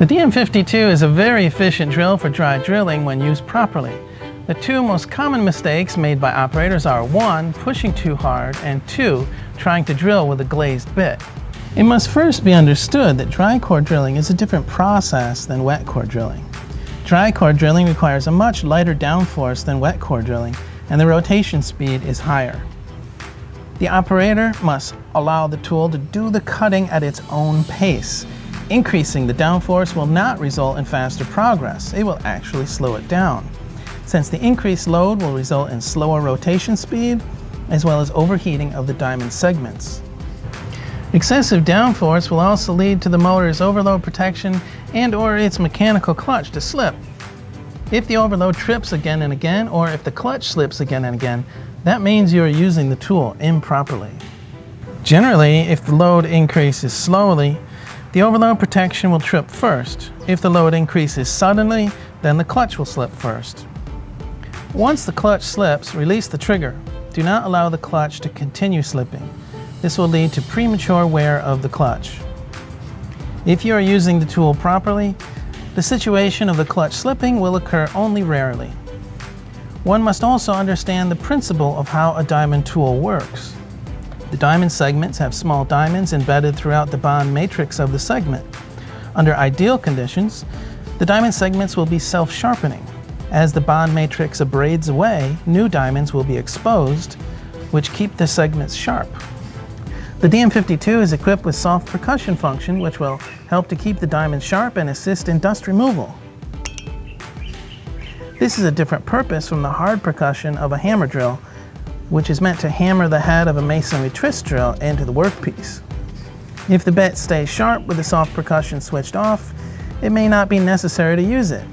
The DM52 is a very efficient drill for dry drilling when used properly. The two most common mistakes made by operators are 1. Pushing too hard, and 2. Trying to drill with a glazed bit. It must first be understood that dry core drilling is a different process than wet core drilling. Dry core drilling requires a much lighter downforce than wet core drilling, and the rotation speed is higher. The operator must allow the tool to do the cutting at its own pace. Increasing the downforce will not result in faster progress. It will actually slow it down, since the increased load will result in slower rotation speed as well as overheating of the diamond segments. Excessive downforce will also lead to the motor's overload protection and/or its mechanical clutch to slip. If the overload trips again and again, or if the clutch slips again and again, that means you are using the tool improperly. Generally, if the load increases slowly, the overload protection will trip first. If the load increases suddenly, then the clutch will slip first. Once the clutch slips, release the trigger. Do not allow the clutch to continue slipping. This will lead to premature wear of the clutch. If you are using the tool properly, the situation of the clutch slipping will occur only rarely. One must also understand the principle of how a diamond tool works. The diamond segments have small diamonds embedded throughout the bond matrix of the segment. Under ideal conditions, the diamond segments will be self-sharpening. As the bond matrix abrades away, new diamonds will be exposed, which keep the segments sharp. The DM52 is equipped with soft percussion function, which will help to keep the diamond sharp and assist in dust removal. This is a different purpose from the hard percussion of a hammer drill, which is meant to hammer the head of a masonry twist drill into the workpiece. If the bit stays sharp with the soft percussion switched off, it may not be necessary to use it.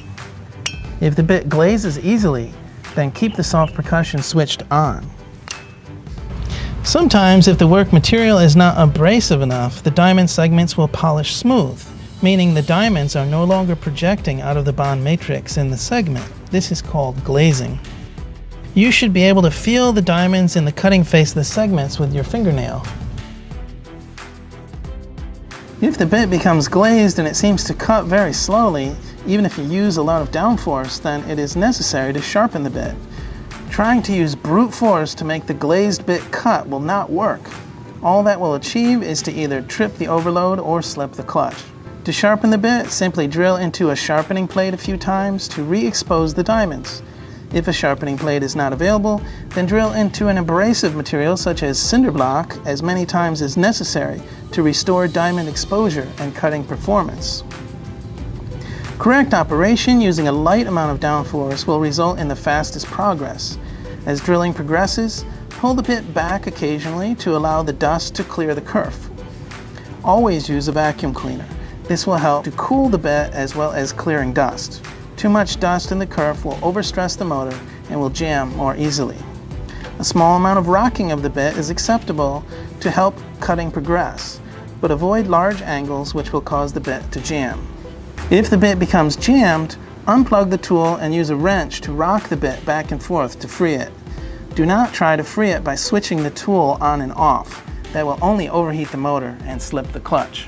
If the bit glazes easily, then keep the soft percussion switched on. Sometimes, if the work material is not abrasive enough, the diamond segments will polish smooth, meaning the diamonds are no longer projecting out of the bond matrix in the segment. This is called glazing. You should be able to feel the diamonds in the cutting face of the segments with your fingernail. If the bit becomes glazed and it seems to cut very slowly, even if you use a lot of downforce, then it is necessary to sharpen the bit. Trying to use brute force to make the glazed bit cut will not work. All that will achieve is to either trip the overload or slip the clutch. To sharpen the bit, simply drill into a sharpening plate a few times to re-expose the diamonds. If a sharpening plate is not available, then drill into an abrasive material such as cinder block as many times as necessary to restore diamond exposure and cutting performance. Correct operation using a light amount of downforce will result in the fastest progress. As drilling progresses, pull the bit back occasionally to allow the dust to clear the kerf. Always use a vacuum cleaner. This will help to cool the bit as well as clearing dust. Too much dust in the kerf will overstress the motor and will jam more easily. A small amount of rocking of the bit is acceptable to help cutting progress, but avoid large angles which will cause the bit to jam. If the bit becomes jammed, unplug the tool and use a wrench to rock the bit back and forth to free it. Do not try to free it by switching the tool on and off. That will only overheat the motor and slip the clutch.